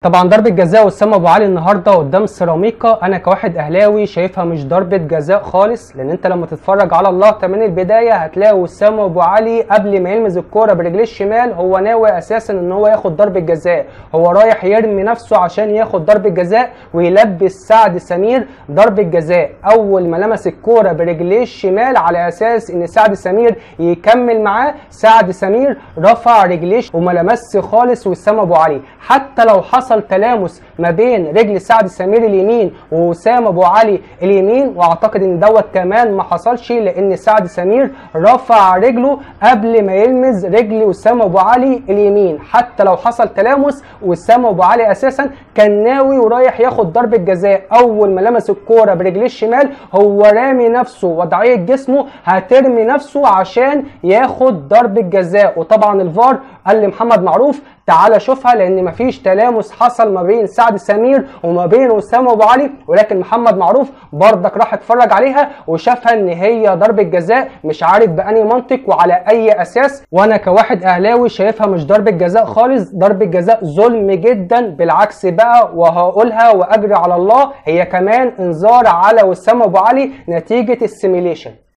طبعا ضربة جزاء وسام ابو علي النهارده قدام سيراميكا، انا كواحد اهلاوي شايفها مش ضربة جزاء خالص، لان انت لما تتفرج على اللقطة من البداية هتلاقي وسام ابو علي قبل ما يلمس الكورة برجليه الشمال هو ناوي اساسا ان هو ياخد ضربة جزاء، هو رايح يرمي نفسه عشان ياخد ضربة جزاء ويلبس سعد سمير ضربة جزاء. اول ما لمس الكورة برجليه الشمال على اساس ان سعد سمير يكمل معاه، سعد سمير رفع رجليه وما لمسش خالص وسام ابو علي. حتى لو حصل تلامس ما بين رجل سعد سمير اليمين ووسام ابو علي اليمين، واعتقد ان دوت كمان ما حصلش لان سعد سمير رفع رجله قبل ما يلمس رجل وسام ابو علي اليمين. حتى لو حصل تلامس وسام ابو علي اساسا كان ناوي ورايح ياخد ضربه جزاء، اول ما لمس الكوره برجليه الشمال هو رامي نفسه، وضعيه جسمه هترمي نفسه عشان ياخد ضربه جزاء. وطبعا الفار قال لمحمد معروف تعالى شوفها، لان مفيش تلامس حصل ما بين سعد سمير وما بين وسام ابو علي، ولكن محمد معروف برضك راح اتفرج عليها وشافها ان هي ضربه جزاء، مش عارف بأني منطق وعلى اي اساس. وانا كواحد اهلاوي شايفها مش ضربه جزاء خالص، ضربه جزاء ظلم جدا. بالعكس بقى وهقولها واجري على الله، هي كمان انذار على وسام ابو علي نتيجه السيميليشن.